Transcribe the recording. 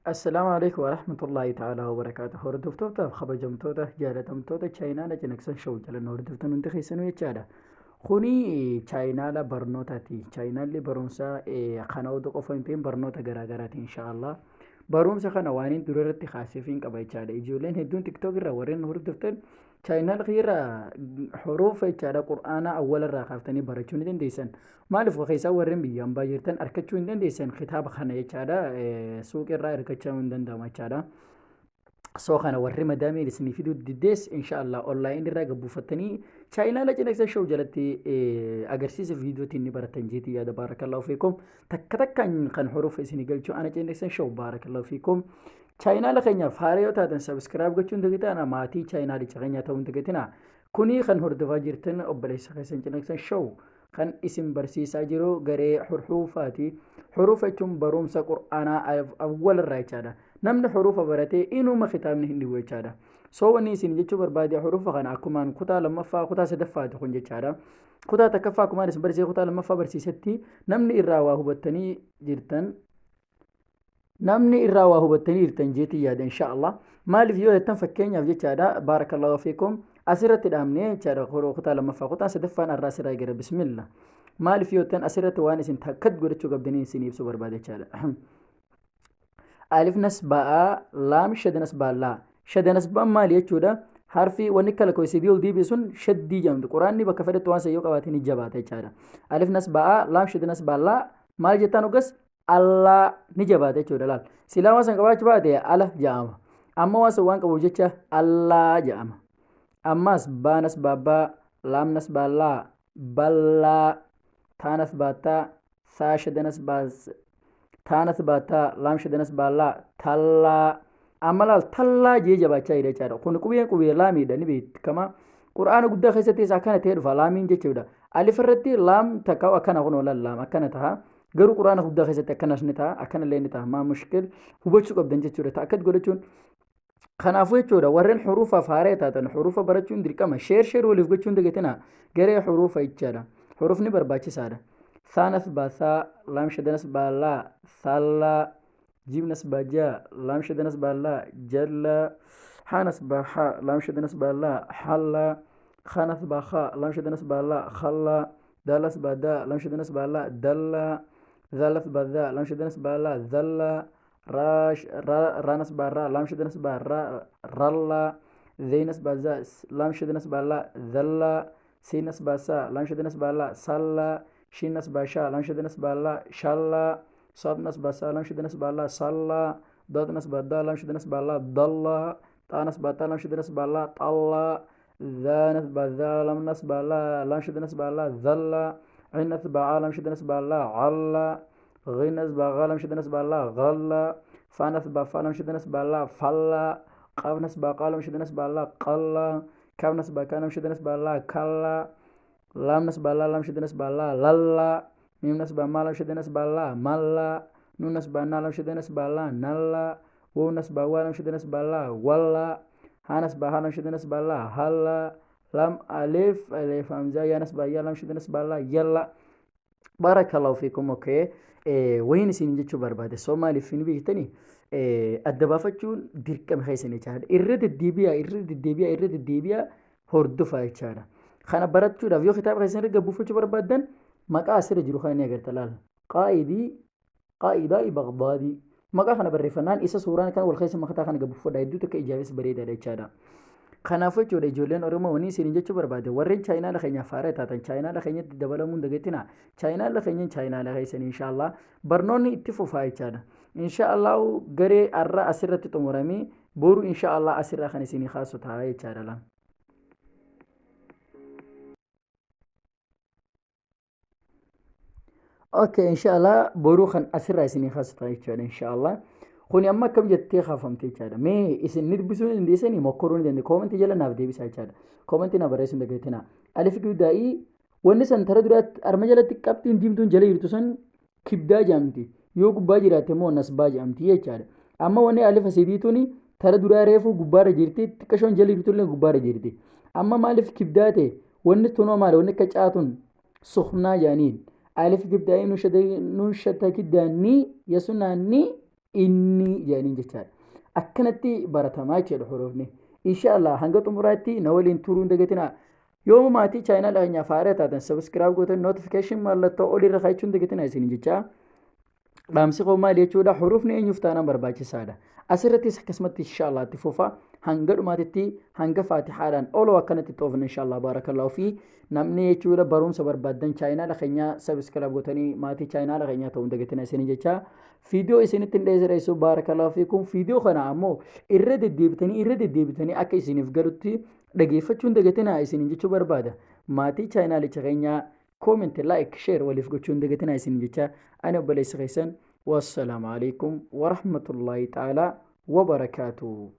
السلام عليكم ورحمة الله تعالى وبركاته. هردفتوتا خبجمتوتا جالتمتوتا چاينالا جنكسن شو جلن هردفتن انتخي سنو يچادا خوني چاينالا برنوتاتي چاينالي برونسا خناو دو قفنتين برنوتا غراغراتي إن شاء الله barumsa kana waaniin durarratti kaasifiin qaba jechaadha. Ijoolleen hedduun tiktook irra warreen hordoftan chaayinaal irra xuruufa jechaadha qur'aanaa awwalarraa kaaftanii barachuu ni dandeessan. Maaliif keessaa warreen biyyaan baay'irtan arkachuu hin dandeessan kitaaba kana jechaadha suuqirraa argachuu hin danda'ama jechaadha. Soo kana warri madaamiin isinii fiduu diddees inshaallah onlaayinii irraa gabbuufattanii chaayinaala cinaqsa show jalatti agarsiisa viidiyootiin ni baratan jeetii yaada baarakallahu fiikum takka takkaan kan hurufa isinii galchuu ana cinaqsa show baarakallahu fiikum chaayinaala keenyaaf haaraa yoo taatan sabiskiraayib gochuun dagatina maatii chaayinaalicha keenyaa ta'uun dagatina kunii kan hordofaa jirtan obboleessa keessan cinaqsa show kan isin barsiisaa jiru garee xuruufaati. Xuruufa jechuun barumsa qur'aanaa awwalarraa jechaadha. Namni xuruufa barate inuma kitaabni hin dhibu jechaadha. Soo wanni isin jechuu barbaade xuruufa kana akkumaan kutaa lammaffaa kutaa sadaffaati kun jechaadha. Kutaa takkaffaa akkumaan isin barsiise kutaa lammaffaa barsiisetti namni irraa waa hubattanii jirtan jeetii yaada inshaallah. Maaliif yoo jettan fakkeenyaaf jechaadha baarakallahu fiikum asirratti dhaabnee jechaadha kutaa lammaffaa kutaa sadaffaan arraa sirraa gara bismillah. Maaliif yoo jettan asirratti waan isin takkat godhachuu qabdanii isin ibsuu barbaade jechaadha. Alif nasbaa laam shada nasbaa laa shada nasbaan maali jechuudha harfi wanni kala koisidii ol diibii sun shaddii jedhamti quraanni bakka fedhetti waan sayyoo qabaatee ni jabaata jechaadha. Alif nasbaa laam shada nasbaa laa maal jettaan ogas allaa ni jabaata jechuudha laal silaa waan san qabaachuu baate ala jedhama amma waan san waan qabuuf jecha allaa jedhama. Ammas baa nasbaa baa laam nasbaa laa ballaa taa nasbaa taa saa shada nasbaa taanas baataa laam shadanas baallaa tallaa amalaal tallaa jee jabaachaa hidha jechaadha. Kun qubee laamiidha ni beekama qur'aana guddaa keessattis akkana ta'ee dhufa laamiin jechuudha. Alif irratti laam takka akkana kun walaal laam akkana taha garuu qur'aana guddaa keessatti akkanas ni taha akkana illee ni taha maa mushkil hubachuu qabdan jechuudha. Akkas godhachuun kanaafuu jechuudha warreen xuruufaaf haaree taatan xuruufa barachuun dirqama sheer waliif gochuun dagatina garee xuruufa jechaadha. Xuruufni barbaachisaadha. ثانث باثا لام شدنس بالا ثلا جيمنس باجا لام شدنس بالا جلا حانس باحا لام شدنس بالا حلا خانث باخا لام شدنس بالا خلا دالس بادا لام شدنس بالا دلا ذالث بادا لام شدنس بالا ذلا راش رانس بارا لام شدنس بارا رلا ذينس بازا لام شدنس بالا ذلا سينس باسا لام شدنس بالا صلا شينس باشا لام شدنس بالا شالا صادنس باسا لام شدنس بالا صلا ضادنس بادا لام شدنس بالا ضلا طانس باتا لام شدنس بالا طلا ذانس بادا لام نس بالا لام شدنس بالا ذلا عينس باعا لام شدنس بالا علا غينس باغا لام شدنس بالا غلا فانس بافا لام شدنس بالا فلا قافنس باقا لام شدنس بالا قلا كافنس باكا لام شدنس بالا كلا لام نسبة لا لام شدنس بالا للا ميم نسبة ما لام شدنس بالا ملا نون نسبة نا لام شدنس بالا نلا وو نسبة وا لام شدنس بالا ولا ها نسبة ها لام شدنس بالا هلا لام ألف همزة يا نسبة يا لام شدنس بالا يلا بارك الله فيكم. اوكي وين سينجي شو برباد سومالي فين بيجتني الدبافتشون ديركم خيسني شهر إرد الدبيا هردفا يشاره خنا براتشودhaaf yoo kitaaba keessan irra gabbuufachuu barbaadan maqaa asirra jiru kan agarta laal qaa'idaa Bagdaadii maqaa kana barreeffannaan isa suuraan kan wal keessa maqaa kana gabbuufadha hedduu takka ijaabis bareedaadha jechaadha. Kanaafuu jechuudha ijoolleen Oromoo wanii isin jechuu barbaade warreen chaayinaala keenyaaf haaraa taatan chaayinaala keenyatti dabalamuun dagatina chaayinaala keenyan chaayinaala keessan inshaallah barnoonni itti fufaa jechaadha. Inshaallah garee arra asirratti xumuramee boru inshaallah asirra kan isinii kaasu ta'a jechaadha laal. اوكي ان شاء الله بروخن اسرع سنين خاصة ان شاء الله خوني اما كم جتي خافمتي چادا مي اسن ندبسون انديسني مكرون دي كومنت جلا نافدي بيسا چادا كومنت نا بريسن دغتنا الف كيداي ونسن تردرات ارمجلت كابتن ديمتون جلا يرتسن كبدا جامتي يو غبا جيرات مو نسبا جامتي چادا اما وني الف سيديتوني تردرا ريفو غبار جيرتي تكشون جلا يرتول غبار جيرتي اما مالف كبداتي ونتونو مال ونكچاتون سخنا جانين ألف جبداي نون شتا كداني يسوناني inni jedhaniin jechaadha. Akkanatti baratamaa jechuudha hurufni. Inshaallah hanga xumuraatti na waliin turuun dagatinaa. Yooma maatii chaayinaala keenyaaf haaraa taatan sabiskiraayib gootan notifikashin mallattoo olirra kaachuun dagatinaa isin jecha. Dhaamsi koo maal jechuudha hurufni eenyuuf taanaan barbaachisaadha. Asirrattis akkasumatti inshaallah itti fufa hanga dhumaatitti hanga faatihaadhaan oloo akkanatti xoofna inshaallah barakallahu fi namni jechuudha barumsa barbaadan chaayinaala keenya sabiskiraayib gootanii maatii chaayinaala keenya ta'uun dagatinaa isin jecha. Viidiyoo isinitti dheeressu barakallahu fiikum. Viidiyoo kana ammoo irra deddeebitanii akka isiniif galutti dhageeffachuun dagatinaa isin jechuu barbaada. Maatii chaayinaalicha keenya comment like share waliif gochuun dagatinaa isin jecha. Ani obboleessa keessan. Wassalaamu alaikum wa rahmatullahi ta'ala wa barakaatuh.